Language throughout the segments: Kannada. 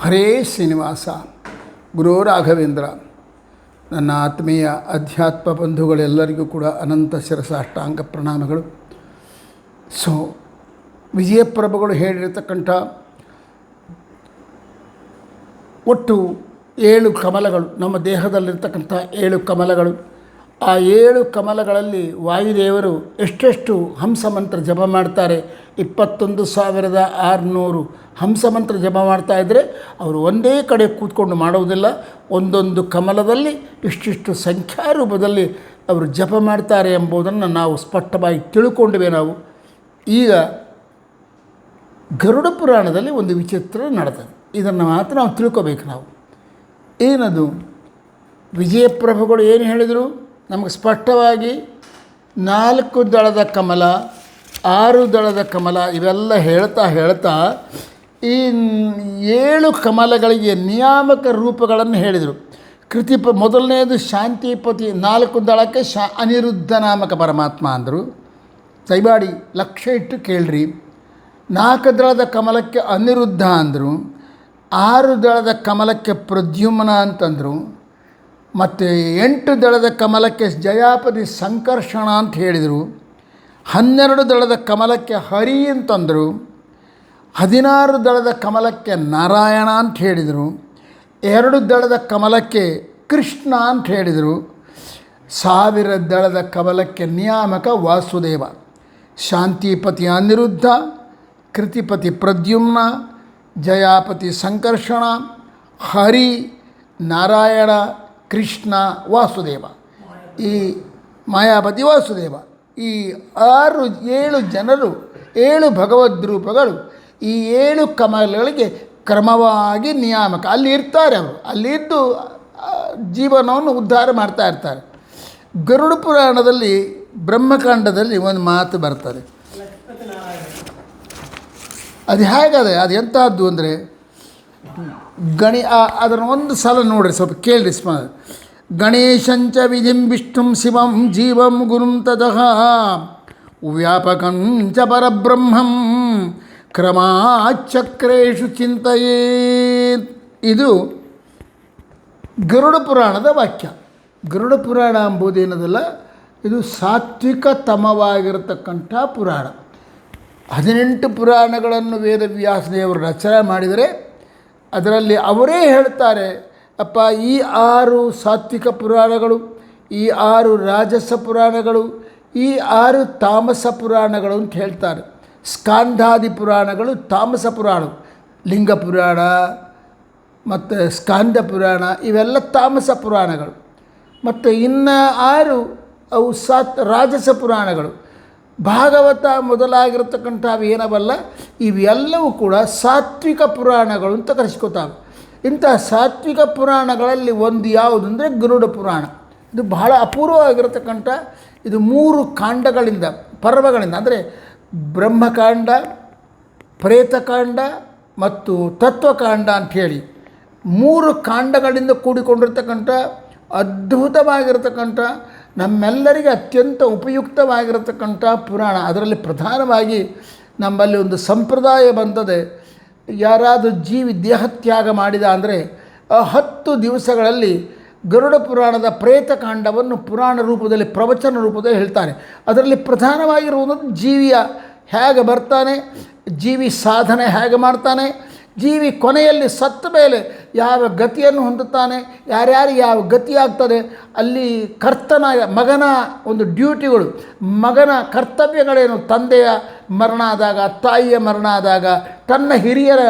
ಹರೇ ಶ್ರೀನಿವಾಸ ಗುರು ರಾಘವೇಂದ್ರ. ನನ್ನ ಆತ್ಮೀಯ ಅಧ್ಯಾತ್ಮ ಬಂಧುಗಳೆಲ್ಲರಿಗೂ ಕೂಡ ಅನಂತ ಶಿರಸಾಷ್ಟಾಂಗ ಪ್ರಣಾಮಗಳು. ಸೊ ವಿಜಯಪ್ರಭುಗಳು ಹೇಳಿರತಕ್ಕಂಥ ಒಟ್ಟು 7 ಕಮಲಗಳು, ನಮ್ಮ ದೇಹದಲ್ಲಿರ್ತಕ್ಕಂಥ 7 ಕಮಲಗಳು. ಆ 7 ಕಮಲಗಳಲ್ಲಿ ವಾಯುದೇವರು ಎಷ್ಟೆಷ್ಟು ಹಂಸಮಂತ್ರ ಜಪ ಮಾಡ್ತಾರೆ? 21,600 ಹಂಸಮಂತ್ರ ಜಪ ಮಾಡ್ತಾಯಿದ್ರೆ ಅವರು ಒಂದೇ ಕಡೆ ಕೂತ್ಕೊಂಡು ಮಾಡೋದಿಲ್ಲ. ಒಂದೊಂದು ಕಮಲದಲ್ಲಿ ಇಷ್ಟಿಷ್ಟು ಸಂಖ್ಯಾರೂಪದಲ್ಲಿ ಅವರು ಜಪ ಮಾಡ್ತಾರೆ ಎಂಬುದನ್ನು ನಾವು ಸ್ಪಷ್ಟವಾಗಿ ತಿಳ್ಕೊಂಡ್ವಿ. ನಾವು ಈಗ ಗರುಡ ಪುರಾಣದಲ್ಲಿ ಒಂದು ವಿಚಿತ್ರ ನಡೆದದು. ಇದನ್ನು ಮಾತ್ರ ನಾವು ತಿಳ್ಕೋಬೇಕು. ನಾವು ಏನದು? ವಿಜಯಪ್ರಭುಗಳು ಏನು ಹೇಳಿದರು ನಮಗೆ ಸ್ಪಷ್ಟವಾಗಿ? 4 ದಳದ ಕಮಲ, 6 ದಳದ ಕಮಲ ಇವೆಲ್ಲ ಹೇಳ್ತಾ ಈ 7 ಕಮಲಗಳಿಗೆ ನಿಯಾಮಕ ರೂಪಗಳನ್ನು ಹೇಳಿದರು. ಮೊದಲನೇದು ಶಾಂತಿಪತಿ, 4 ದಳಕ್ಕೆ ಅನಿರುದ್ಧ ನಾಮಕ ಪರಮಾತ್ಮ ಅಂದರು. ದಯಮಾಡಿ ಲಕ್ಷ್ಯ ಇಟ್ಟು ಕೇಳ್ರಿ. 4 ದಳದ ಕಮಲಕ್ಕೆ ಅನಿರುದ್ಧ ಅಂದರು. 6 ದಳದ ಕಮಲಕ್ಕೆ ಪ್ರದ್ಯುಮ್ನ ಅಂತಂದರು. ಮತ್ತು 8 ದಳದ ಕಮಲಕ್ಕೆ ಜಯಾಪತಿ ಸಂಕರ್ಷಣ ಅಂತ ಹೇಳಿದರು. 12 ದಳದ ಕಮಲಕ್ಕೆ ಹರಿ ಅಂತಂದರು. 16 ದಳದ ಕಮಲಕ್ಕೆ ನಾರಾಯಣ ಅಂತ ಹೇಳಿದರು. 2 ದಳದ ಕಮಲಕ್ಕೆ ಕೃಷ್ಣ ಅಂತ ಹೇಳಿದರು. 1000 ದಳದ ಕಮಲಕ್ಕೆ ನಿಯಾಮಕ ವಾಸುದೇವ. ಶಾಂತಿಪತಿ ಅನಿರುದ್ಧ, ಕೃತಿಪತಿ ಪ್ರದ್ಯುಮ್ನ, ಜಯಾಪತಿ ಸಂಕರ್ಷಣ, ಹರಿ, ನಾರಾಯಣ, ಕೃಷ್ಣ, ವಾಸುದೇವ. ಈ ಮಾಯಾಪತಿ ವಾಸುದೇವ, ಈ 7 ಜನರು, 7 ಭಗವದ್ರೂಪಗಳು ಈ 7 ಕಮಲಗಳಿಗೆ ಕ್ರಮವಾಗಿ ನಿಯಾಮಕ ಅಲ್ಲಿ ಇರ್ತಾರೆ. ಅವರು ಅಲ್ಲಿದ್ದು ಜೀವನವನ್ನು ಉದ್ಧಾರ ಮಾಡ್ತಾ ಇರ್ತಾರೆ. ಗರುಡ ಪುರಾಣದಲ್ಲಿ ಬ್ರಹ್ಮಕಾಂಡದಲ್ಲಿ ಒಂದು ಮಾತು ಬರ್ತದೆ. ಅದು ಹೇಗದೆ, ಅದು ಎಂಥದ್ದು ಅಂದರೆ ಅದನ್ನು ಒಂದು ಸಲ ನೋಡಿರಿ, ಸ್ವಲ್ಪ ಕೇಳಿರಿ. ಗಣೇಶಂಚ ವಿಧಿಂ ವಿಷ್ಣುಂ ಶಿವಂ ಜೀವಂ ಗುರುಂ ತತಃ ವ್ಯಾಪಕಂಚ ಪರಬ್ರಹ್ಮಂ ಕ್ರಮಾಚಕ್ರೇಷು ಚಿಂತೆಯೇತ್. ಇದು ಗರುಡ ಪುರಾಣದ ವಾಕ್ಯ. ಗರುಡ ಪುರಾಣ ಎಂಬುದೇನದಲ್ಲ, ಇದು ಸಾತ್ವಿಕತಮವಾಗಿರತಕ್ಕಂಥ ಪುರಾಣ. 18 ಪುರಾಣಗಳನ್ನು ವೇದವ್ಯಾಸದೇವರು ರಚನೆ ಮಾಡಿದರೆ ಅದರಲ್ಲಿ ಅವರೇ ಹೇಳ್ತಾರೆ, ಅಪ್ಪ ಈ 6 ಸಾತ್ವಿಕ ಪುರಾಣಗಳು, ಈ 6 ರಾಜಸ ಪುರಾಣಗಳು, ಈ 6 ತಾಮಸ ಪುರಾಣಗಳು ಅಂತ ಹೇಳ್ತಾರೆ. ಸ್ಕಾಂಧಾದಿ ಪುರಾಣಗಳು ತಾಮಸ ಪುರಾಣ, ಲಿಂಗ ಪುರಾಣ ಮತ್ತು ಸ್ಕಾಂದ ಪುರಾಣ ಇವೆಲ್ಲ ತಾಮಸ ಪುರಾಣಗಳು. ಮತ್ತು ಇನ್ನು 6 ಅವು ರಾಜಸ ಪುರಾಣಗಳು. ಭಾಗವತ ಮೊದಲಾಗಿರತಕ್ಕಂಥವು ಏನವಲ್ಲ, ಇವೆಲ್ಲವೂ ಕೂಡ ಸಾತ್ವಿಕ ಪುರಾಣಗಳು ಅಂತ ಕರೆಸ್ಕೊತಾವೆ. ಇಂಥ ಸಾತ್ವಿಕ ಪುರಾಣಗಳಲ್ಲಿ ಒಂದು ಯಾವುದು ಅಂದರೆ ಗರುಡ ಪುರಾಣ. ಇದು ಬಹಳ ಅಪೂರ್ವವಾಗಿರತಕ್ಕಂಥ, ಇದು 3 ಕಾಂಡಗಳಿಂದ, ಪರ್ವಗಳಿಂದ, ಅಂದರೆ ಬ್ರಹ್ಮಕಾಂಡ, ಪ್ರೇತಕಾಂಡ ಮತ್ತು ತತ್ವಕಾಂಡ ಅಂಥೇಳಿ 3 ಕಾಂಡಗಳಿಂದ ಕೂಡಿಕೊಂಡಿರ್ತಕ್ಕಂಥ ಅದ್ಭುತವಾಗಿರತಕ್ಕಂಥ, ನಮ್ಮೆಲ್ಲರಿಗೆ ಅತ್ಯಂತ ಉಪಯುಕ್ತವಾಗಿರತಕ್ಕಂಥ ಪುರಾಣ. ಅದರಲ್ಲಿ ಪ್ರಧಾನವಾಗಿ ನಮ್ಮಲ್ಲಿ ಒಂದು ಸಂಪ್ರದಾಯ ಬಂದದೆ, ಯಾರಾದರೂ ಜೀವಿ ದೇಹತ್ಯಾಗ ಮಾಡಿದ ಅಂದರೆ 10 ದಿವಸಗಳಲ್ಲಿ ಗರುಡ ಪುರಾಣದ ಪ್ರೇತಕಾಂಡವನ್ನು ಪುರಾಣ ರೂಪದಲ್ಲಿ, ಪ್ರವಚನ ರೂಪದಲ್ಲಿ ಹೇಳ್ತಾರೆ. ಅದರಲ್ಲಿ ಪ್ರಧಾನವಾಗಿರುವುದು ಜೀವಿಯ ಹೇಗೆ ಬರ್ತಾನೆ, ಜೀವಿ ಸಾಧನೆ ಹೇಗೆ ಮಾಡ್ತಾನೆ, ಜೀವಿ ಕೊನೆಯಲ್ಲಿ ಸತ್ತ ಮೇಲೆ ಯಾವ ಗತಿಯನ್ನು ಹೊಂದುತ್ತಾನೆ, ಯಾರ್ಯಾರಿಗೆ ಯಾವ ಗತಿ ಆಗ್ತದೆ, ಅಲ್ಲಿ ಕರ್ತನ ಮಗನ ಒಂದು ಡ್ಯೂಟಿಗಳು, ಮಗನ ಕರ್ತವ್ಯಗಳೇನು, ತಂದೆಯ ಮರಣ ಆದಾಗ, ತಾಯಿಯ ಮರಣ ಆದಾಗ, ತನ್ನ ಹಿರಿಯರ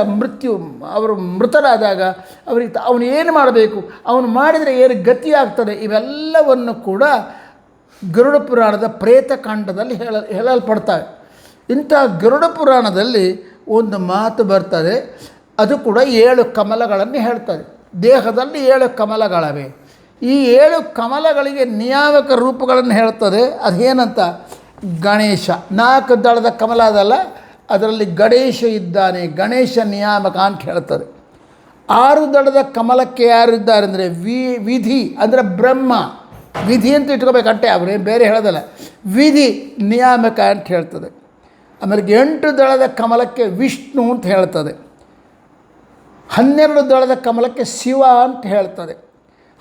ಅವರು ಮೃತರಾದಾಗ ಅವನು ಏನು ಮಾಡಬೇಕು, ಅವನು ಮಾಡಿದರೆ ಏನು ಗತಿ ಆಗ್ತದೆ, ಇವೆಲ್ಲವನ್ನು ಕೂಡ ಗರುಡ ಪುರಾಣದ ಪ್ರೇತಕಾಂಡದಲ್ಲಿ ಹೇಳಲ್ಪಡ್ತವೆ. ಇಂಥ ಗರುಡ ಪುರಾಣದಲ್ಲಿ ಒಂದು ಮಾತು ಬರ್ತದೆ, ಅದು ಕೂಡ 7 ಕಮಲಗಳನ್ನು ಹೇಳ್ತದೆ. ದೇಹದಲ್ಲಿ 7 ಕಮಲಗಳವೆ. ಈ 7 ಕಮಲಗಳಿಗೆ ನಿಯಾಮಕ ರೂಪಗಳನ್ನು ಹೇಳ್ತದೆ. ಅದೇನಂತ? ಗಣೇಶ 4 ದಳದ ಕಮಲ ಅದಲ್ಲ, ಅದರಲ್ಲಿ ಗಣೇಶ ಇದ್ದಾನೆ, ಗಣೇಶ ನಿಯಾಮಕ ಅಂತ ಹೇಳ್ತದೆ. 6 ದಳದ ಕಮಲಕ್ಕೆ ಯಾರಿದ್ದಾರೆ ಅಂದರೆ ವಿಧಿ, ಅಂದರೆ ಬ್ರಹ್ಮ. ವಿಧಿ ಅಂತ ಇಟ್ಕೋಬೇಕಂಟೆ, ಅವರೇನು ಬೇರೆ ಹೇಳೋದಲ್ಲ, ವಿಧಿ ನಿಯಾಮಕ ಅಂತ ಹೇಳ್ತದೆ. ಆಮೇಲೆ 8 ದಳದ ಕಮಲಕ್ಕೆ ವಿಷ್ಣು ಅಂತ ಹೇಳ್ತದೆ. 12 ದಳದ ಕಮಲಕ್ಕೆ ಶಿವ ಅಂತ ಹೇಳ್ತದೆ,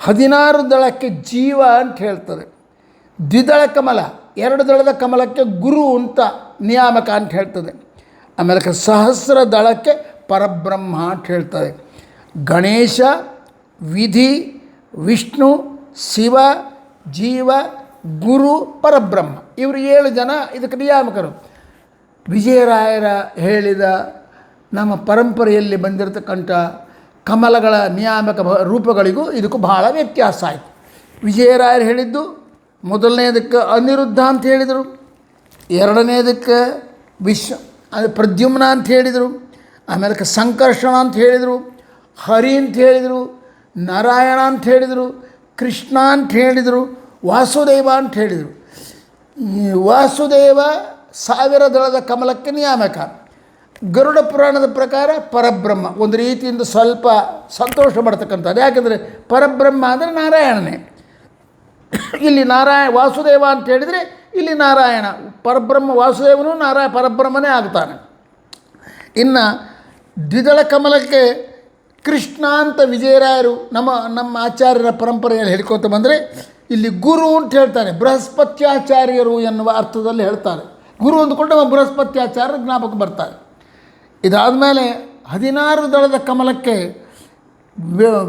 16 ದಳಕ್ಕೆ ಜೀವ ಅಂತ ಹೇಳ್ತದೆ. ದ್ವಿದಳ ಕಮಲ 2 ದಳದ ಕಮಲಕ್ಕೆ ಗುರು ಅಂತ ನಿಯಾಮಕ ಅಂತ ಹೇಳ್ತದೆ. ಆಮೇಲೆ ಸಹಸ್ರ ದಳಕ್ಕೆ ಪರಬ್ರಹ್ಮ ಅಂತ ಹೇಳ್ತದೆ. ಗಣೇಶ, ವಿಧಿ, ವಿಷ್ಣು, ಶಿವ, ಜೀವ, ಗುರು, ಪರಬ್ರಹ್ಮ ಇವರು 7 ಜನ ಇದಕ್ಕೆ ನಿಯಾಮಕರು. ವಿಜಯರಾಯರ ಹೇಳಿದ ನಮ್ಮ ಪರಂಪರೆಯಲ್ಲಿ ಬಂದಿರತಕ್ಕಂಥ ಕಮಲಗಳ ನಿಯಾಮಕ ರೂಪಗಳಿಗೂ ಇದಕ್ಕೂ ಬಹಳ ವ್ಯತ್ಯಾಸ ಆಯಿತು. ವಿಜಯರಾಯರು ಹೇಳಿದ್ದು ಮೊದಲನೇದಕ್ಕೆ ಅನಿರುದ್ಧ ಅಂತ ಹೇಳಿದರು, ಎರಡನೇದಕ್ಕೆ ಪ್ರದ್ಯುಮ್ನ ಅಂತ ಹೇಳಿದರು, ಆಮೇಲೆ ಸಂಕರ್ಷಣ ಅಂತ ಹೇಳಿದರು, ಹರಿ ಅಂತ ಹೇಳಿದರು, ನಾರಾಯಣ ಅಂತ ಹೇಳಿದರು, ಕೃಷ್ಣ ಅಂತ ಹೇಳಿದರು, ವಾಸುದೇವ ಅಂತ ಹೇಳಿದರು. ಈ ವಾಸುದೇವ 1000 ದಳದ ಕಮಲಕ್ಕೆ ನಿಯಾಮಕ. ಗರುಡ ಪುರಾಣದ ಪ್ರಕಾರ ಪರಬ್ರಹ್ಮ ಒಂದು ರೀತಿಯಿಂದ ಸ್ವಲ್ಪ ಸಂತೋಷ ಪಡ್ತಕ್ಕಂಥದ್ದು. ಯಾಕೆಂದರೆ ಪರಬ್ರಹ್ಮ ಅಂದರೆ ನಾರಾಯಣನೇ. ಇಲ್ಲಿ ವಾಸುದೇವ ಅಂತ ಹೇಳಿದರೆ ಇಲ್ಲಿ ನಾರಾಯಣ, ಪರಬ್ರಹ್ಮ ವಾಸುದೇವನು ಪರಬ್ರಹ್ಮನೇ ಆಗ್ತಾನೆ. ಇನ್ನು ದ್ವಿದಳ ಕಮಲಕ್ಕೆ ಕೃಷ್ಣ ಅಂತ ವಿಜಯರಾಯರು ನಮ್ಮ ಆಚಾರ್ಯರ ಪರಂಪರೆಯಲ್ಲಿ ಹೇಳ್ಕೊತ ಬಂದರೆ ಇಲ್ಲಿ ಗುರು ಅಂತ ಹೇಳ್ತಾರೆ, ಬೃಹಸ್ಪತ್ಯಾಚಾರ್ಯರು ಎನ್ನುವ ಅರ್ಥದಲ್ಲಿ ಹೇಳ್ತಾರೆ. ಗುರು ಅಂದ್ಕೊಂಡು ಬೃಹಸ್ಪತ್ಯಾಚಾರ್ಯ ಜ್ಞಾಪಕ ಬರ್ತಾರೆ. ಇದಾದ ಮೇಲೆ 16 ದಳದ ಕಮಲಕ್ಕೆ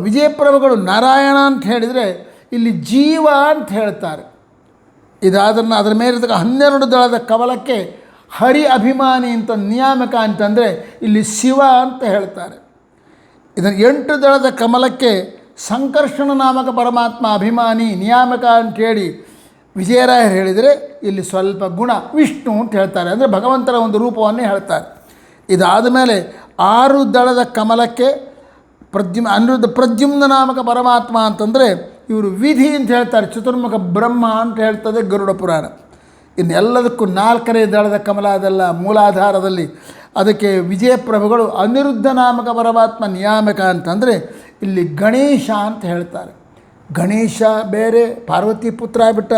ವಿಜಯಪ್ರಭುಗಳು ನಾರಾಯಣ ಅಂತ ಹೇಳಿದರೆ ಇಲ್ಲಿ ಜೀವ ಅಂತ ಹೇಳ್ತಾರೆ. ಅದರ ಮೇಲೆ 12 ದಳದ ಕಮಲಕ್ಕೆ ಹರಿ ಅಭಿಮಾನಿ ಅಂತ ನಿಯಾಮಕ ಅಂತಂದರೆ ಇಲ್ಲಿ ಶಿವ ಅಂತ ಹೇಳ್ತಾರೆ. ಇದನ್ನು 8 ದಳದ ಕಮಲಕ್ಕೆ ಸಂಕರ್ಷಣ ನಾಮಕ ಪರಮಾತ್ಮ ಅಭಿಮಾನಿ ನಿಯಾಮಕ ಅಂಥೇಳಿ ವಿಜಯರಾಯರು ಹೇಳಿದರೆ ಇಲ್ಲಿ ಸ್ವಲ್ಪ ಗುಣ ವಿಷ್ಣು ಅಂತ ಹೇಳ್ತಾರೆ, ಅಂದರೆ ಭಗವಂತನ ಒಂದು ರೂಪವನ್ನೇ ಹೇಳ್ತಾರೆ. ಇದಾದ ಮೇಲೆ 6 ದಳದ ಕಮಲಕ್ಕೆ ಪ್ರದ್ಯುಮ್ನ ನಾಮಕ ಪರಮಾತ್ಮ ಅಂತಂದರೆ ಇವರು ವಿಧಿ ಅಂತ ಹೇಳ್ತಾರೆ, ಚತುರ್ಮುಖ ಬ್ರಹ್ಮ ಅಂತ ಹೇಳ್ತದೆ ಗರುಡ ಪುರಾಣ. ಇನ್ನೆಲ್ಲದಕ್ಕೂ 4ನೇ ದಳದ ಕಮಲ ಅದೆಲ್ಲ ಮೂಲಾಧಾರದಲ್ಲಿ ಅದಕ್ಕೆ ವಿಜಯಪ್ರಭುಗಳು ಅನಿರುದ್ಧ ನಾಮಕ ಪರಮಾತ್ಮ ನಿಯಾಮಕ ಅಂತಂದರೆ ಇಲ್ಲಿ ಗಣೇಶ ಅಂತ ಹೇಳ್ತಾರೆ. ಗಣೇಶ ಬೇರೆ ಪಾರ್ವತಿ ಪುತ್ರ ಆಗಿಬಿಟ್ಟ,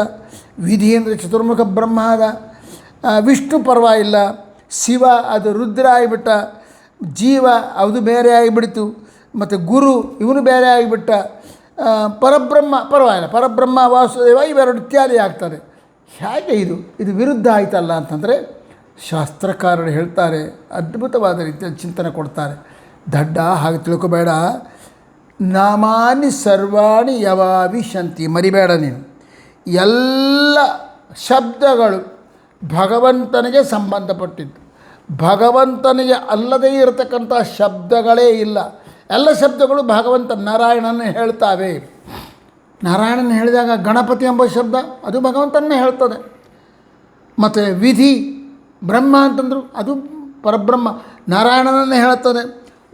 ವಿಧಿ ಅಂದರೆ ಚತುರ್ಮುಖ ಬ್ರಹ್ಮ ಅದ, ವಿಷ್ಣು ಪರವಾಗಿಲ್ಲ, ಶಿವ ಅದು ರುದ್ರ ಆಗಿಬಿಟ್ಟ, ಜೀವ ಅದು ಬೇರೆ ಆಗಿಬಿಡ್ತು, ಮತ್ತು ಗುರು ಇವನು ಬೇರೆ ಆಗಿಬಿಟ್ಟ, ಪರಬ್ರಹ್ಮ ಪರವಾಗಿಲ್ಲ, ಪರಬ್ರಹ್ಮ ವಾಸುದೇವ ಇವೆರಡು ಇತ್ಯಾದಿ ಆಗ್ತಾರೆ. ಹೇಗೆ ಇದು ವಿರುದ್ಧ ಆಯ್ತಲ್ಲ ಅಂತಂದರೆ ಶಾಸ್ತ್ರಕಾರರು ಹೇಳ್ತಾರೆ, ಅದ್ಭುತವಾದ ರೀತಿಯಲ್ಲಿ ಚಿಂತನೆ ಕೊಡ್ತಾರೆ. ದಡ್ಡ ಹಾಗೆ ತಿಳ್ಕೊಬೇಡ, ನಾಮಾನಿ ಸರ್ವಾಣಿ ಯವಾವಿಶಂತಿ, ಮರಿಬೇಡ ನೀನು. ಎಲ್ಲ ಶಬ್ದಗಳು ಭಗವಂತನಿಗೆ ಸಂಬಂಧಪಟ್ಟಿದ್ದು, ಭಗವಂತನಿಗೆ ಅಲ್ಲದೇ ಇರತಕ್ಕಂಥ ಶಬ್ದಗಳೇ ಇಲ್ಲ. ಎಲ್ಲ ಶಬ್ದಗಳು ಭಗವಂತ ನಾರಾಯಣನ ಹೇಳ್ತಾವೆ. ನಾರಾಯಣನ ಹೇಳಿದಾಗ ಗಣಪತಿ ಎಂಬ ಶಬ್ದ ಅದು ಭಗವಂತನೇ ಹೇಳ್ತದೆ. ಮತ್ತು ವಿಧಿ ಬ್ರಹ್ಮ ಅಂತಂದರು ಅದು ಪರಬ್ರಹ್ಮ ನಾರಾಯಣನನ್ನೇ ಹೇಳ್ತದೆ.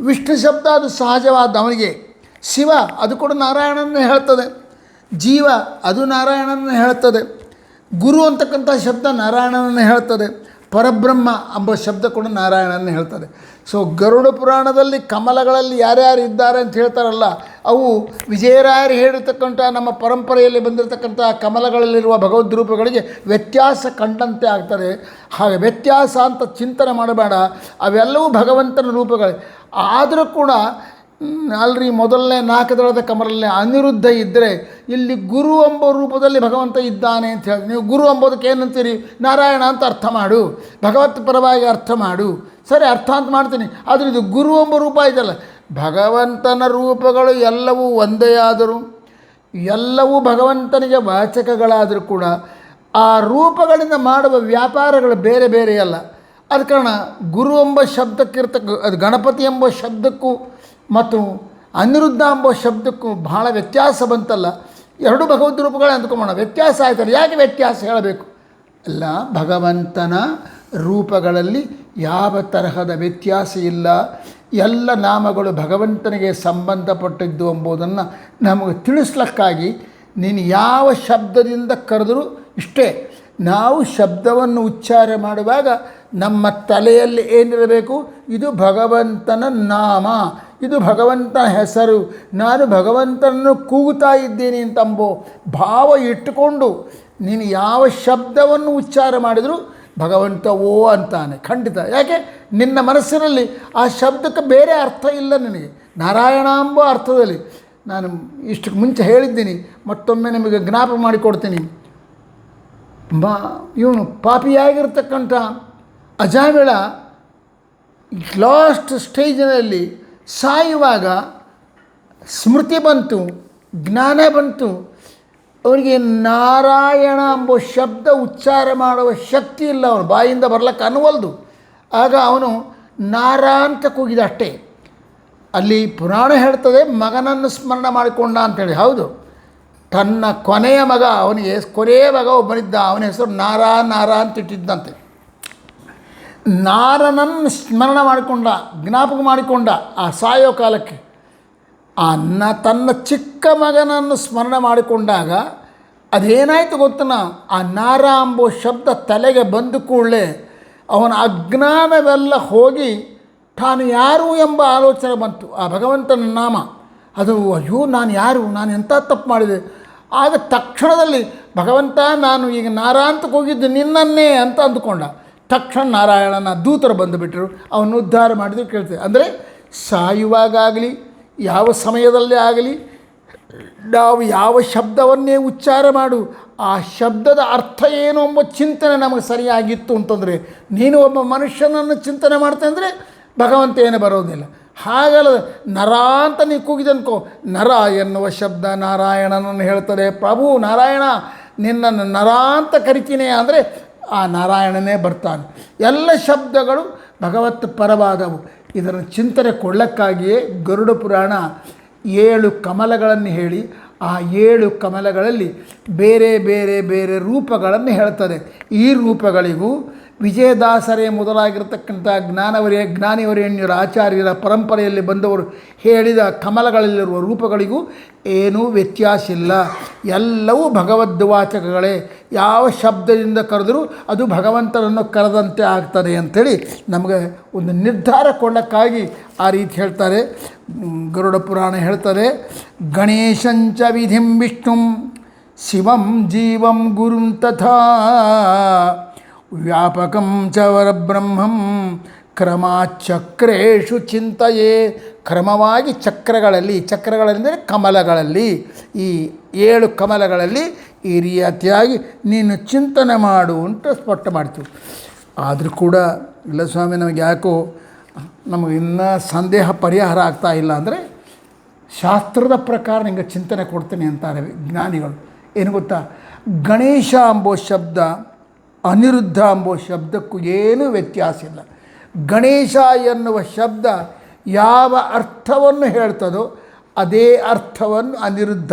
ವಿಷ್ಣು ಶಬ್ದ ಅದು ಸಹಜವಾದ ಅವನಿಗೆ. ಶಿವ ಅದು ಕೂಡ ನಾರಾಯಣನ್ನೇ ಹೇಳ್ತದೆ. ಜೀವ ಅದು ನಾರಾಯಣನನ್ನೇ ಹೇಳ್ತದೆ. ಗುರು ಅಂತಕ್ಕಂಥ ಶಬ್ದ ನಾರಾಯಣನನ್ನೇ ಹೇಳ್ತದೆ. ಪರಬ್ರಹ್ಮ ಎಂಬ ಶಬ್ದ ಕೂಡ ನಾರಾಯಣನ್ನೇ ಹೇಳ್ತದೆ. ಸೊ ಗರುಡ ಪುರಾಣದಲ್ಲಿ ಕಮಲಗಳಲ್ಲಿ ಯಾರ್ಯಾರು ಇದ್ದಾರೆ ಅಂತ ಹೇಳ್ತಾರಲ್ಲ, ಅವು ವಿಜಯರಾಯರು ಹೇಳಿರ್ತಕ್ಕಂಥ ನಮ್ಮ ಪರಂಪರೆಯಲ್ಲಿ ಬಂದಿರತಕ್ಕಂಥ ಕಮಲಗಳಲ್ಲಿರುವ ಭಗವದ್ ರೂಪಗಳಿಗೆ ವ್ಯತ್ಯಾಸ ಕಂಡಂತೆ ಆಗ್ತದೆ. ಹಾಗೆ ವ್ಯತ್ಯಾಸ ಅಂತ ಚಿಂತನೆ ಮಾಡಬೇಡ, ಅವೆಲ್ಲವೂ ಭಗವಂತನ ರೂಪಗಳೇ. ಆದರೂ ಕೂಡ ಅಲ್ರಿ ಮೊದಲನೇ 4 ದಳದ ಕಮಲಲ್ಲಿ ಅನಿರುದ್ಧ ಇದ್ದರೆ ಇಲ್ಲಿ ಗುರು ಎಂಬ ರೂಪದಲ್ಲಿ ಭಗವಂತ ಇದ್ದಾನೆ ಅಂತ ಹೇಳಿ, ನೀವು ಗುರು ಎಂಬುದಕ್ಕೆ ಏನಂತೀರಿ? ನಾರಾಯಣ ಅಂತ ಅರ್ಥ ಮಾಡು, ಭಗವತ್ ಪರವಾಗಿ ಅರ್ಥ ಮಾಡು. ಸರಿ, ಅರ್ಥ ಅಂತ ಮಾಡ್ತೀನಿ, ಆದರೆ ಇದು ಗುರು ಎಂಬ ರೂಪ ಇದಲ್ಲ. ಭಗವಂತನ ರೂಪಗಳು ಎಲ್ಲವೂ ಒಂದೇ ಆದರೂ, ಎಲ್ಲವೂ ಭಗವಂತನಿಗೆ ವಾಚಕಗಳಾದರೂ ಕೂಡ ಆ ರೂಪಗಳಿಂದ ಮಾಡುವ ವ್ಯಾಪಾರಗಳು ಬೇರೆ ಬೇರೆಯಲ್ಲ. ಅದ ಕಾರಣ ಗುರು ಎಂಬ ಅದು ಗಣಪತಿ ಎಂಬ ಶಬ್ದಕ್ಕೂ ಮತ್ತು ಅನಿರುದ್ಧ ಎಂಬ ಶಬ್ದಕ್ಕೂ ಬಹಳ ವ್ಯತ್ಯಾಸ ಬಂತಲ್ಲ. ಎರಡು ಭಗವದ್ ರೂಪಗಳೇ ಅಂದ್ಕೊಂಬೋಣ, ವ್ಯತ್ಯಾಸ ಆಯ್ತಲ್ಲ. ಯಾಕೆ ವ್ಯತ್ಯಾಸ ಹೇಳಬೇಕು? ಅಲ್ಲ, ಭಗವಂತನ ರೂಪಗಳಲ್ಲಿ ಯಾವ ತರಹದ ವ್ಯತ್ಯಾಸ ಇಲ್ಲ. ಎಲ್ಲ ನಾಮಗಳು ಭಗವಂತನಿಗೆ ಸಂಬಂಧಪಟ್ಟಿದ್ದು ಎಂಬುದನ್ನು ನಮಗೆ ತಿಳಿಸ್ಲಿಕ್ಕಾಗಿ ನೀನು ಯಾವ ಶಬ್ದದಿಂದ ಕರೆದರೂ ಇಷ್ಟೇ. ನಾವು ಶಬ್ದವನ್ನು ಉಚ್ಚಾರ ಮಾಡುವಾಗ ನಮ್ಮ ತಲೆಯಲ್ಲಿ ಏನಿರಬೇಕು? ಇದು ಭಗವಂತನ ನಾಮ, ಇದು ಭಗವಂತನ ಹೆಸರು, ನಾನು ಭಗವಂತನನ್ನು ಕೂಗುತ್ತಾ ಇದ್ದೀನಿ ಅಂತಂಬೋ ಭಾವ ಇಟ್ಟುಕೊಂಡು ನೀನು ಯಾವ ಶಬ್ದವನ್ನು ಉಚ್ಚಾರ ಮಾಡಿದರೂ ಭಗವಂತ ಓ ಅಂತಾನೆ ಖಂಡಿತ. ಯಾಕೆ? ನಿನ್ನ ಮನಸ್ಸಿನಲ್ಲಿ ಆ ಶಬ್ದಕ್ಕೆ ಬೇರೆ ಅರ್ಥ ಇಲ್ಲ ನಿನಗೆ. ನಾರಾಯಣ ಎಂಬ ಅರ್ಥದಲ್ಲಿ. ನಾನು ಇಷ್ಟಕ್ಕೆ ಮುಂಚೆ ಹೇಳಿದ್ದೀನಿ, ಮತ್ತೊಮ್ಮೆ ನಿಮಗೆ ಜ್ಞಾಪಕ ಮಾಡಿಕೊಡ್ತೀನಿ. ಇವನು ಪಾಪಿಯಾಗಿರ್ತಕ್ಕಂಥ ಅಜಾಮಿಳ ಲಾಸ್ಟ್ ಸ್ಟೇಜಿನಲ್ಲಿ ಸಾಯುವಾಗ ಸ್ಮೃತಿ ಬಂತು, ಜ್ಞಾನ ಬಂತು. ಅವನಿಗೆ ನಾರಾಯಣ ಎಂಬ ಶಬ್ದ ಉಚ್ಚಾರ ಮಾಡುವ ಶಕ್ತಿ ಇಲ್ಲ, ಅವನು ಬಾಯಿಂದ ಬರ್ಲಿಕ್ಕೆ ಅನ್ನವಲ್ದು. ಆಗ ಅವನು ನಾರಾ ಅಂತ ಕೂಗಿದ ಅಷ್ಟೇ. ಅಲ್ಲಿ ಪುರಾಣ ಹೇಳ್ತದೆ ಮಗನನ್ನು ಸ್ಮರಣ ಮಾಡಿಕೊಂಡ ಅಂಥೇಳಿ. ಹೌದು, ತನ್ನ ಕೊನೆಯ ಮಗ, ಅವನಿಗೆ ಕೊನೆಯ ಮಗ ಒಬ್ಬನಿದ್ದ, ಅವನ ಹೆಸರು ನಾರಾ ಅಂತ ಇಟ್ಟಿದ್ದಂತೆ. ನಾರನನ್ನು ಸ್ಮರಣ ಮಾಡಿಕೊಂಡ, ಜ್ಞಾಪಕ ಮಾಡಿಕೊಂಡ ಆ ಸಾಯೋ ಕಾಲಕ್ಕೆ. ತನ್ನ ಚಿಕ್ಕ ಮಗನನ್ನು ಸ್ಮರಣ ಮಾಡಿಕೊಂಡಾಗ ಅದೇನಾಯಿತು ಗೊತ್ತನ, ಆ ನಾರ ಎಂಬ ಶಬ್ದ ತಲೆಗೆ ಬಂದ ಕೂಡಲೇ ಅವನ ಅಜ್ಞಾನವೆಲ್ಲ ಹೋಗಿ ತಾನು ಯಾರು ಎಂಬ ಆಲೋಚನೆ ಬಂತು. ಆ ಭಗವಂತನ ನಾಮ ಅದು, ಅಯ್ಯೋ ನಾನು ಯಾರು, ನಾನು ಎಂಥ ತಪ್ಪು ಮಾಡಿದೆ. ಆಗ ತಕ್ಷಣದಲ್ಲಿ ಭಗವಂತ ನಾನು ಈಗ ನಾರ ಅಂತ ಹೋಗಿದ್ದು ನಿನ್ನನ್ನೇ ಅಂತ ಅಂದುಕೊಂಡ. ತಕ್ಷಣ ನಾರಾಯಣನ ದೂತರು ಬಂದುಬಿಟ್ಟರು, ಅವನು ಉದ್ಧಾರ ಮಾಡಿದ್ರು. ಕೇಳ್ತೇವೆ ಅಂದರೆ ಸಾಯುವಾಗಲಿ ಯಾವ ಸಮಯದಲ್ಲೇ ಆಗಲಿ ನಾವು ಯಾವ ಶಬ್ದವನ್ನೇ ಉಚ್ಚಾರ ಮಾಡು, ಆ ಶಬ್ದದ ಅರ್ಥ ಏನು ಎಂಬ ಚಿಂತನೆ ನಮಗೆ ಸರಿಯಾಗಿತ್ತು ಅಂತಂದರೆ, ನೀನು ಒಬ್ಬ ಮನುಷ್ಯನನ್ನು ಚಿಂತನೆ ಮಾಡ್ತೆ ಅಂದರೆ ಭಗವಂತ ಏನು ಬರೋದಿಲ್ಲ. ಹಾಗಲ್ಲ, ನರ ಅಂತ ನೀವು ಕೂಗಿದನ್ಕೋ, ನರ ಎನ್ನುವ ಶಬ್ದ ನಾರಾಯಣನನ್ನು ಹೇಳ್ತದೆ. ಪ್ರಭು ನಾರಾಯಣ ನಿನ್ನನ್ನು ನರ ಅಂತ ಕರಿತೀನಿ ಅಂದರೆ ಆ ನಾರಾಯಣನೇ ಬರ್ತಾನೆ. ಎಲ್ಲ ಶಬ್ದಗಳು ಭಗವತ್ ಪರವಾದವು. ಇದನ್ನು ಚಿಂತನೆ ಕೊಳ್ಳಕ್ಕಾಗಿಯೇ ಗರುಡ ಪುರಾಣ 7 ಕಮಲಗಳನ್ನು ಹೇಳಿ ಆ 7 ಕಮಲಗಳಲ್ಲಿ ಬೇರೆ ಬೇರೆ ಬೇರೆ ರೂಪಗಳನ್ನು ಹೇಳ್ತದೆ. ಈ ರೂಪಗಳಿಗೂ ವಿಜಯದಾಸರೇ ಮೊದಲಾಗಿರ್ತಕ್ಕಂಥ ಜ್ಞಾನಿವರೇಣ್ಯರ ಆಚಾರ್ಯರ ಪರಂಪರೆಯಲ್ಲಿ ಬಂದವರು ಹೇಳಿದ ಕಮಲಗಳಲ್ಲಿರುವ ರೂಪಗಳಿಗೂ ಏನೂ ವ್ಯತ್ಯಾಸ ಇಲ್ಲ. ಎಲ್ಲವೂ ಭಗವದ್ವಾಚಕಗಳೇ. ಯಾವ ಶಬ್ದದಿಂದ ಕರೆದರೂ ಅದು ಭಗವಂತನನ್ನು ಕರೆದಂತೆ ಆಗ್ತದೆ ಅಂಥೇಳಿ ನಮಗೆ ಒಂದು ನಿರ್ಧಾರ ಕೊಳ್ಳಕ್ಕಾಗಿ ಆ ರೀತಿ ಹೇಳ್ತಾರೆ. ಗರುಡ ಪುರಾಣ ಹೇಳ್ತಾರೆ, ಗಣೇಶಂಚ ವಿಧಿಂ ವಿಷ್ಣುಂ ಶಿವಂ ಜೀವಂ ಗುರುಂ ತಥಾ ವ್ಯಾಪಕಂ ಚ ವರಬ್ರಹ್ಮಂ ಕ್ರಮಾಚಕ್ರೇಷು ಚಿಂತೆಯೇ. ಕ್ರಮವಾಗಿ ಚಕ್ರಗಳೆಂದರೆ ಕಮಲಗಳಲ್ಲಿ, ಈ 7 ಕಮಲಗಳಲ್ಲಿ ಈ ರೀತಿಯಾಗಿ ನೀನು ಚಿಂತನೆ ಮಾಡು ಅಂತ ಸ್ಪಷ್ಟ ಮಾಡ್ತೀವಿ. ಆದರೂ ಕೂಡ ಇಲ್ಲ ಸ್ವಾಮಿ, ನಮಗೆ ಯಾಕೋ ನಮಗೆ ಇನ್ನೂ ಸಂದೇಹ ಪರಿಹಾರ ಆಗ್ತಾ ಇಲ್ಲ ಅಂದರೆ ಶಾಸ್ತ್ರದ ಪ್ರಕಾರ ನಿಮಗೆ ಚಿಂತನೆ ಕೊಡ್ತೀನಿ ಅಂತಾರೆ ಜ್ಞಾನಿಗಳು. ಏನು ಗೊತ್ತಾ, ಗಣೇಶ ಎಂಬೋ ಶಬ್ದ ಅನಿರುದ್ಧ ಎಂಬೋ ಶಬ್ದಕ್ಕೂ ಏನೂ ವ್ಯತ್ಯಾಸ ಇಲ್ಲ. ಗಣೇಶ ಎನ್ನುವ ಶಬ್ದ ಯಾವ ಅರ್ಥವನ್ನು ಹೇಳ್ತದೋ ಅದೇ ಅರ್ಥವನ್ನು ಅನಿರುದ್ಧ.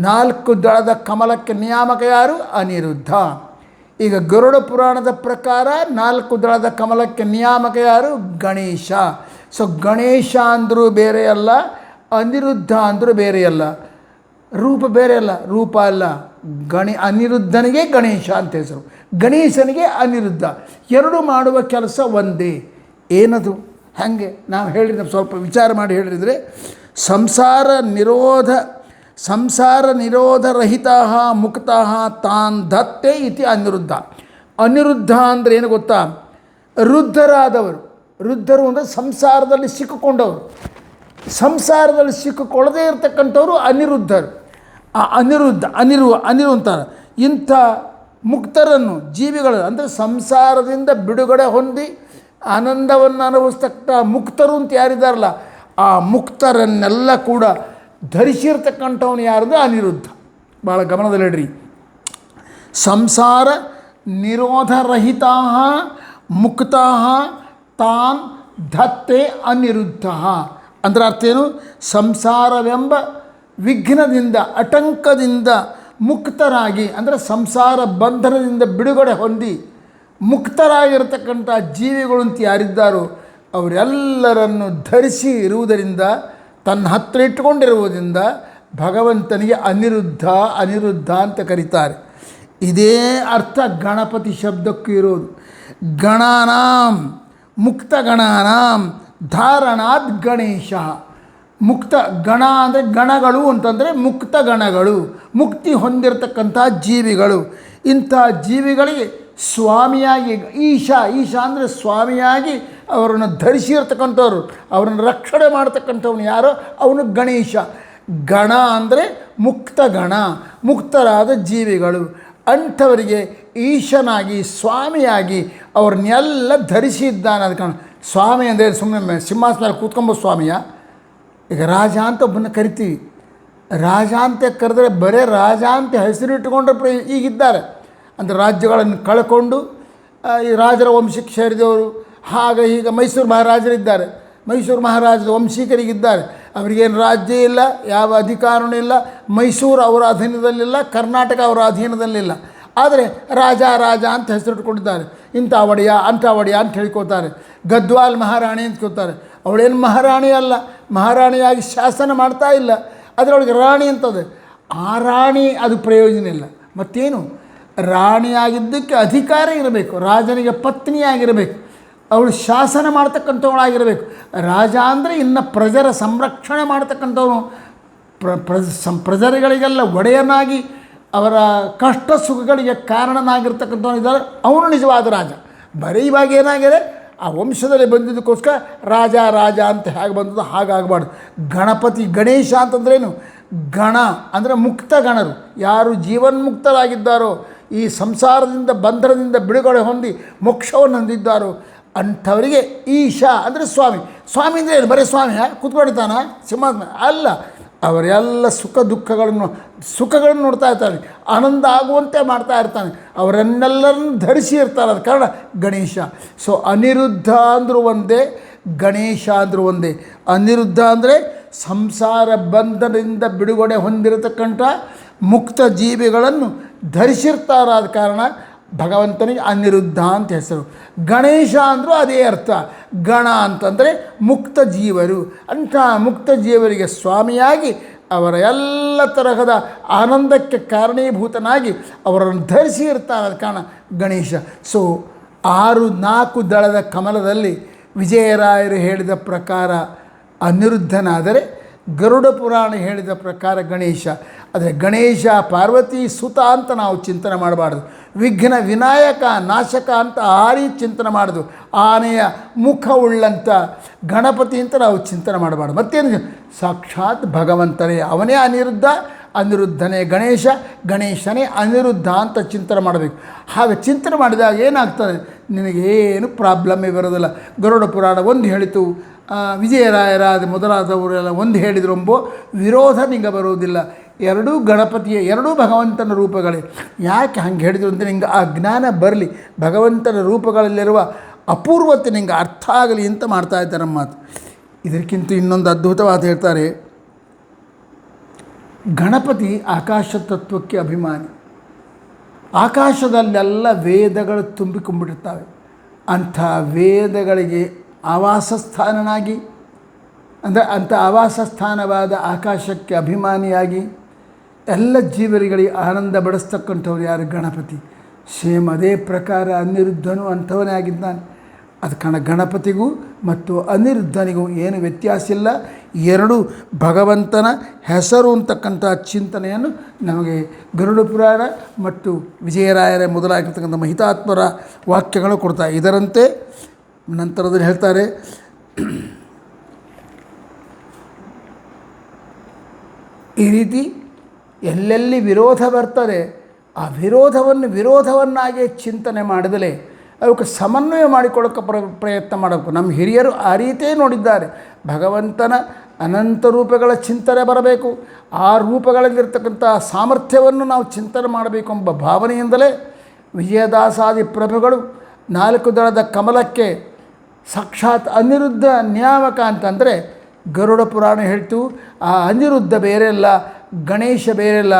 4 ದಳದ ಕಮಲಕ್ಕೆ ನಿಯಾಮಕ ಯಾರು? ಅನಿರುದ್ಧ. ಈಗ ಗರುಡ ಪುರಾಣದ ಪ್ರಕಾರ 4 ದಳದ ಕಮಲಕ್ಕೆ ನಿಯಾಮಕ ಯಾರು? ಗಣೇಶ. ಸೊ ಗಣೇಶ ಅಂದರೂ ಬೇರೆ ಅಲ್ಲ, ಅನಿರುದ್ಧ ಅಂದರೂ ಬೇರೆ ಅಲ್ಲ, ರೂಪ ಬೇರೆ ಅಲ್ಲ, ರೂಪ ಅಲ್ಲ. ಅನಿರುದ್ಧನಿಗೆ ಗಣೇಶ ಅಂತ ಹೆಸರು, ಗಣೇಶನಿಗೆ ಅನಿರುದ್ಧ. 2 ಮಾಡುವ ಕೆಲಸ ಒಂದೇ. ಏನದು? ಹಾಗೆ ನಾವು ಹೇಳಿದ್ರೆ ಸ್ವಲ್ಪ ವಿಚಾರ ಮಾಡಿ ಹೇಳಿದರೆ, ಸಂಸಾರ ನಿರೋಧರಹಿತ ಮುಕ್ತ ತಾನ್ ದತ್ತೆ ಇತಿ ಅನಿರುದ್ಧ. ಅನಿರುದ್ಧ ಅಂದರೆ ಏನು ಗೊತ್ತಾ? ರುದ್ಧರಾದವರು. ರುದ್ಧರು ಅಂದರೆ ಸಂಸಾರದಲ್ಲಿ ಸಿಕ್ಕಿಕೊಂಡವರು. ಸಂಸಾರದಲ್ಲಿ ಸಿಕ್ಕಿಕೊಳ್ಳದೇ ಇರತಕ್ಕಂಥವರು ಅನಿರುದ್ಧರು. ಆ ಅನಿರು ಅಂತಾರೆ. ಇಂಥ ಮುಕ್ತರನ್ನು, ಜೀವಿಗಳು ಅಂದರೆ ಸಂಸಾರದಿಂದ ಬಿಡುಗಡೆ ಹೊಂದಿ ಆನಂದವನ್ನು ಅನುಭವಿಸ್ತಕ್ಕ ಮುಕ್ತರು ಅಂತ ಯಾರಿದ್ದಾರಲ್ಲ, ಆ ಮುಕ್ತರನ್ನೆಲ್ಲ ಕೂಡ ಧರಿಸಿರ್ತಕ್ಕಂಥವನು ಯಾರಂದರೆ ಅನಿರುದ್ಧ. ಭಾಳ ಗಮನದಲ್ಲಿಡ್ರಿ. ಸಂಸಾರ ನಿರೋಧರಹಿತ ಮುಕ್ತ ತಾನ್ ಧತ್ತೆ ಅನಿರುದ್ಧ. ಅಂದರೆ ಅರ್ಥ ಏನು? ಸಂಸಾರವೆಂಬ ವಿಘ್ನದಿಂದ, ಆಟಂಕದಿಂದ ಮುಕ್ತರಾಗಿ, ಅಂದರೆ ಸಂಸಾರ ಬಂಧನದಿಂದ ಬಿಡುಗಡೆ ಹೊಂದಿ ಮುಕ್ತರಾಗಿರ್ತಕ್ಕಂಥ ಜೀವಿಗಳು ಅಂತ ಯಾರಿದ್ದಾರೋ ಅವರೆಲ್ಲರನ್ನು ಧರಿಸಿ ಇರುವುದರಿಂದ, ತನ್ನ ಹತ್ತಿರ ಇಟ್ಟುಕೊಂಡಿರುವುದರಿಂದ ಭಗವಂತನಿಗೆ ಅನಿರುದ್ಧ ಅಂತ ಕರೀತಾರೆ. ಇದೇ ಅರ್ಥ ಗಣಪತಿ ಶಬ್ದಕ್ಕೂ ಇರೋದು. ಗಣಾನಾಂ ಮುಕ್ತ ಗಣಾನಾಂ ಧಾರಣಾತ್ ಗಣೇಶ. ಮುಕ್ತ ಗಣ ಅಂದರೆ ಗಣಗಳು ಅಂತಂದರೆ ಮುಕ್ತ ಗಣಗಳು, ಮುಕ್ತಿ ಹೊಂದಿರತಕ್ಕಂಥ ಜೀವಿಗಳು. ಇಂಥ ಜೀವಿಗಳಿಗೆ ಸ್ವಾಮಿಯಾಗಿ ಈಶ ಅಂದರೆ ಸ್ವಾಮಿಯಾಗಿ ಅವರನ್ನು ಧರಿಸಿರ್ತಕ್ಕಂಥವ್ರು, ಅವರನ್ನು ರಕ್ಷಣೆ ಮಾಡ್ತಕ್ಕಂಥವ್ನು ಯಾರೋ ಅವನು ಗಣೇಶ. ಗಣ ಅಂದರೆ ಮುಕ್ತ ಗಣ, ಮುಕ್ತರಾದ ಜೀವಿಗಳು. ಅಂಥವರಿಗೆ ಈಶನಾಗಿ ಸ್ವಾಮಿಯಾಗಿ ಅವ್ರನ್ನೆಲ್ಲ ಧರಿಸಿದ್ದಾನೆ. ಅದು ಕಾರಣ ಸ್ವಾಮಿ ಅಂದರೆ ಸುಮ್ಮನೆ ಸಿಂಹಾಸನದಲ್ಲಿ ಕೂತ್ಕೊಂಬ ಸ್ವಾಮಿಯ. ಈಗ ರಾಜ ಅಂತ ಒಬ್ಬನ ಕರಿತೀವಿ. ರಾಜ ಅಂತ ಕರೆದ್ರೆ ಬರೇ ರಾಜ ಅಂತ ಹೆಸರಿಟ್ಟುಕೊಂಡ್ರೆ ಈಗಿದ್ದಾರೆ. ಅಂದರೆ ರಾಜ್ಯಗಳನ್ನು ಕಳ್ಕೊಂಡು ಈ ರಾಜರ ವಂಶಕ್ಕೆ ಸೇರಿದವರು ಹಾಗೆ ಈಗ ಮೈಸೂರು ಮಹಾರಾಜರಿದ್ದಾರೆ, ಮೈಸೂರು ಮಹಾರಾಜರ ವಂಶಿಕರಿಗಿದ್ದಾರೆ. ಅವರಿಗೇನು ರಾಜ್ಯ ಇಲ್ಲ, ಯಾವ ಅಧಿಕಾರವೂ ಇಲ್ಲ. ಮೈಸೂರು ಅವರ ಅಧೀನದಲ್ಲಿಲ್ಲ, ಕರ್ನಾಟಕ ಅವರ ಅಧೀನದಲ್ಲಿಲ್ಲ. ಆದರೆ ರಾಜ ರಾಜ ಅಂತ ಹೆಸರಿಟ್ಕೊಂಡಿದ್ದಾರೆ. ಇಂಥ ಒಡೆಯ ಅಂಥ ಒಡೆಯ ಅಂತ ಹೇಳ್ಕೋತಾರೆ. ಗದ್ವಾಲ್ ಮಹಾರಾಣಿ ಅಂತ ಕೇಳ್ತಾರೆ. ಅವಳೇನು ಮಹಾರಾಣಿ ಅಲ್ಲ, ಮಹಾರಾಣಿಯಾಗಿ ಶಾಸನ ಮಾಡ್ತಾ ಇಲ್ಲ, ಅದರೊಳಗೆ ರಾಣಿ ಅಂತದೆ. ಆ ರಾಣಿ ಅದು ಪ್ರಯೋಜನ ಇಲ್ಲ. ಮತ್ತೇನು, ರಾಣಿಯಾಗಿದ್ದಕ್ಕೆ ಅಧಿಕಾರ ಇರಬೇಕು, ರಾಜನಿಗೆ ಪತ್ನಿಯಾಗಿರಬೇಕು, ಅವಳು ಶಾಸನ ಮಾಡ್ತಕ್ಕಂಥವಳಾಗಿರಬೇಕು. ರಾಜ ಅಂದರೆ ಇನ್ನು ಪ್ರಜರ ಸಂರಕ್ಷಣೆ ಮಾಡ್ತಕ್ಕಂಥವನು, ಪ್ರಜೆಗಳಿಗೆಲ್ಲ ಒಡೆಯನಾಗಿ ಅವರ ಕಷ್ಟ ಸುಖಗಳಿಗೆ ಕಾರಣನಾಗಿರ್ತಕ್ಕಂಥವನು ಇದ್ದಾರೆ, ಅವನು ನಿಜವಾದ ರಾಜ. ಬರೀ ಇವಾಗ ಏನಾಗಿದೆ, ಆ ವಂಶದಲ್ಲಿ ಬಂದಿದ್ದಕ್ಕೋಸ್ಕರ ರಾಜ ರಾಜ ಅಂತ ಹೇಗೆ ಬಂದದ್ದು ಹಾಗಾಗಬಾರ್ದು. ಗಣಪತಿ ಗಣೇಶ ಅಂತಂದ್ರೇನು, ಗಣ ಅಂದರೆ ಮುಕ್ತ ಗಣರು, ಯಾರು ಜೀವನ್ಮುಕ್ತರಾಗಿದ್ದಾರೋ, ಈ ಸಂಸಾರದಿಂದ ಬಂಧನದಿಂದ ಬಿಡುಗಡೆ ಹೊಂದಿ ಮೋಕ್ಷವನ್ನು ಹೊಂದಿದ್ದಾರೋ ಅಂಥವರಿಗೆ ಈಶಾ ಅಂದರೆ ಸ್ವಾಮಿ. ಸ್ವಾಮಿ ಅಂದರೆ ಏನು, ಬರೀ ಸ್ವಾಮಿ ಕೂತ್ಕೊಂಡಿದ್ದಾನ ಸಿಂಹಾಸನ ಅಲ್ಲ. ಅವರೆಲ್ಲ ಸುಖಗಳನ್ನು ನೋಡ್ತಾ ಇರ್ತಾನೆ, ಆನಂದ ಆಗುವಂತೆ ಮಾಡ್ತಾ ಇರ್ತಾನೆ, ಅವರನ್ನೆಲ್ಲರನ್ನು ಧರಿಸಿ ಇರ್ತಾರೆ. ಅದ ಕಾರಣ ಗಣೇಶ. ಸೊ ಅನಿರುದ್ಧ ಅಂದರೂ ಒಂದೇ, ಗಣೇಶ ಅಂದರೂ ಒಂದೇ. ಅನಿರುದ್ಧ ಅಂದರೆ ಸಂಸಾರ ಬಂಧನದಿಂದ ಬಿಡುಗಡೆ ಹೊಂದಿರತಕ್ಕಂಥ ಮುಕ್ತ ಜೀವಿಗಳನ್ನು ಧರಿಸಿರ್ತಾರಾದ ಕಾರಣ ಭಗವಂತನಿಗೆ ಅನಿರುದ್ಧ ಅಂತ ಹೆಸರು. ಗಣೇಶ ಅಂದರೂ ಅದೇ ಅರ್ಥ. ಗಣ ಅಂತಂದರೆ ಮುಕ್ತ ಜೀವರು. ಅಂಥ ಮುಕ್ತ ಜೀವರಿಗೆ ಸ್ವಾಮಿಯಾಗಿ ಅವರ ಎಲ್ಲ ತರಹದ ಆನಂದಕ್ಕೆ ಕಾರಣೀಭೂತನಾಗಿ ಅವರನ್ನು ಧರಿಸಿ ಇರ್ತಾರೆ. ಅದ ಕಾರಣ ಗಣೇಶ. ಸೊ 4 ದಳದ ಕಮಲದಲ್ಲಿ ವಿಜಯರಾಯರು ಹೇಳಿದ ಪ್ರಕಾರ ಅನಿರುದ್ಧನಾದರೆ, ಗರುಡ ಪುರಾಣ ಹೇಳಿದ ಪ್ರಕಾರ ಗಣೇಶ. ಆದರೆ ಗಣೇಶ ಪಾರ್ವತಿ ಸುತ ಅಂತ ನಾವು ಚಿಂತನೆ ಮಾಡಬಾರ್ದು. ವಿಘ್ನ ವಿನಾಯಕ ನಾಶಕ ಅಂತ ಆ ರೀತಿ ಚಿಂತನೆ ಮಾಡೋದು. ಆನೆಯ ಮುಖವುಳ್ಳಂಥ ಗಣಪತಿ ಅಂತ ನಾವು ಚಿಂತನೆ ಮಾಡಬಾರ್ದು. ಮತ್ತೇನು, ಸಾಕ್ಷಾತ್ ಭಗವಂತನೇ, ಅವನೇ ಅನಿರುದ್ಧ, ಅನಿರುದ್ಧನೇ ಗಣೇಶ, ಗಣೇಶನೇ ಅನಿರುದ್ಧ ಅಂತ ಚಿಂತನೆ ಮಾಡಬೇಕು. ಹಾಗೆ ಚಿಂತನೆ ಮಾಡಿದಾಗ ಏನಾಗ್ತದೆ, ನಿನಗೇನು ಪ್ರಾಬ್ಲಮ್ಮೇ ಬರೋದಿಲ್ಲ. ಗರುಡ ಪುರಾಣ ಒಂದು ಹೇಳಿತು, ವಿಜಯರಾಯರಾದ ಮೊದಲಾದವರೆಲ್ಲ ಒಂದು ಹೇಳಿದ್ರೆಂಬೋ ವಿರೋಧ ನಿಂಗೆ ಬರುವುದಿಲ್ಲ. ಎರಡೂ ಗಣಪತಿಯ, ಎರಡೂ ಭಗವಂತನ ರೂಪಗಳೇ. ಯಾಕೆ ಹಂಗೆ ಹೇಳಿದ್ರು ಅಂತ ನಿಂಗೆ ಆ ಜ್ಞಾನ ಬರಲಿ, ಭಗವಂತನ ರೂಪಗಳಲ್ಲಿರುವ ಅಪೂರ್ವತೆ ನಿಂಗೆ ಅರ್ಥ ಆಗಲಿ ಅಂತ ಮಾಡ್ತಾ ಇದ್ದಾರೆ ನಮ್ಮ ಮಾತು. ಇದಕ್ಕಿಂತ ಇನ್ನೊಂದು ಅದ್ಭುತವಾದ ಹೇಳ್ತಾರೆ, ಗಣಪತಿ ಆಕಾಶ ತತ್ವಕ್ಕೆ ಅಭಿಮಾನಿ. ಆಕಾಶದಲ್ಲೆಲ್ಲ ವೇದಗಳು ತುಂಬಿಕೊಂಡ್ಬಿಟ್ಟಿರ್ತವೆ. ಅಂಥ ವೇದಗಳಿಗೆ ಆವಾಸ ಸ್ಥಾನನಾಗಿ, ಅಂದರೆ ಅಂಥ ಆವಾಸ ಸ್ಥಾನವಾದ ಆಕಾಶಕ್ಕೆ ಅಭಿಮಾನಿಯಾಗಿ ಎಲ್ಲ ಜೀವರಿಗಳಿಗೆ ಆನಂದ ಬಡಿಸ್ತಕ್ಕಂಥವ್ರು ಯಾರು, ಗಣಪತಿ. ಸೇಮ್ ಅದೇ ಪ್ರಕಾರ ಅನಿರುದ್ಧನು ಅಂಥವನೇ ಆಗಿದ್ದಾನೆ. ಅದು ಕಾರಣ ಗಣಪತಿಗೂ ಮತ್ತು ಅನಿರುದ್ಧನಿಗೂ ಏನು ವ್ಯತ್ಯಾಸ ಇಲ್ಲ. ಎರಡೂ ಭಗವಂತನ ಹೆಸರು ಅಂತಕ್ಕಂಥ ಚಿಂತನೆಯನ್ನು ನಮಗೆ ಗರುಡ ಪುರಾಣ ಮತ್ತು ವಿಜಯರಾಯರ ಮೊದಲಾಗಿರ್ತಕ್ಕಂಥ ಮಹಿತಾತ್ಮರ ವಾಕ್ಯಗಳು ಕೊಡ್ತಾರೆ. ಇದರಂತೆ ನಂತರದಲ್ಲಿ ಹೇಳ್ತಾರೆ, ಈ ರೀತಿ ಎಲ್ಲೆಲ್ಲಿ ವಿರೋಧ ಬರ್ತದೆ ಆ ವಿರೋಧವನ್ನಾಗಿ ಚಿಂತನೆ ಮಾಡಿದಲೇ ಅವಕ್ಕೆ ಸಮನ್ವಯ ಮಾಡಿಕೊಳ್ಳೋಕ್ಕೆ ಪ್ರಯತ್ನ ಮಾಡಬೇಕು. ನಮ್ಮ ಹಿರಿಯರು ಆ ರೀತಿಯೇ ನೋಡಿದ್ದಾರೆ. ಭಗವಂತನ ಅನಂತ ರೂಪಗಳ ಚಿಂತನೆ ಬರಬೇಕು, ಆ ರೂಪಗಳಲ್ಲಿರ್ತಕ್ಕಂಥ ಸಾಮರ್ಥ್ಯವನ್ನು ನಾವು ಚಿಂತನೆ ಮಾಡಬೇಕು ಎಂಬ ಭಾವನೆಯಿಂದಲೇ ವಿಜಯದಾಸಾದಿ ಪ್ರಭುಗಳು 4 ದಳದ ಕಮಲಕ್ಕೆ ಸಾಕ್ಷಾತ್ ಅನಿರುದ್ಧ ನ್ಯಾಮಕ ಅಂತಂದರೆ ಗರುಡ ಪುರಾಣ ಹೇಳ್ತು, ಆ ಅನಿರುದ್ಧ ಬೇರೆಯಲ್ಲ, ಗಣೇಶ ಬೇರೆಯಲ್ಲ.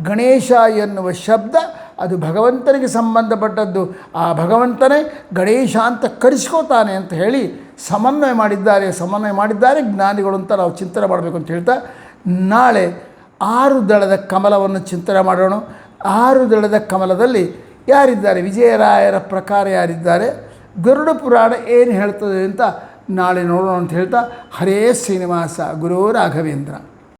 ಗಣೇಶ ಎನ್ನುವ ಶಬ್ದ ಅದು ಭಗವಂತನಿಗೆ ಸಂಬಂಧಪಟ್ಟದ್ದು. ಆ ಭಗವಂತನೇ ಗಣೇಶ ಅಂತ ಕರೆಸ್ಕೋತಾನೆ ಅಂತ ಹೇಳಿ ಸಮನ್ವಯ ಮಾಡಿದ್ದಾರೆ ಜ್ಞಾನಿಗಳು ಅಂತ ನಾವು ಚಿಂತನೆ ಮಾಡಬೇಕು ಅಂತ ಹೇಳ್ತಾ, ನಾಳೆ 6 ದಳದ ಕಮಲವನ್ನು ಚಿಂತನೆ ಮಾಡೋಣ. 6 ದಳದ ಕಮಲದಲ್ಲಿ ಯಾರಿದ್ದಾರೆ, ವಿಜಯರಾಯರ ಪ್ರಕಾರ ಯಾರಿದ್ದಾರೆ, ಗರುಡ ಪುರಾಣ ಏನು ಹೇಳ್ತದೆ ಅಂತ ನಾಳೆ ನೋಡೋಣ ಅಂತ ಹೇಳ್ತಾ, ಹರೇ ಶ್ರೀನಿವಾಸ ಗುರು ರಾಘವೇಂದ್ರ.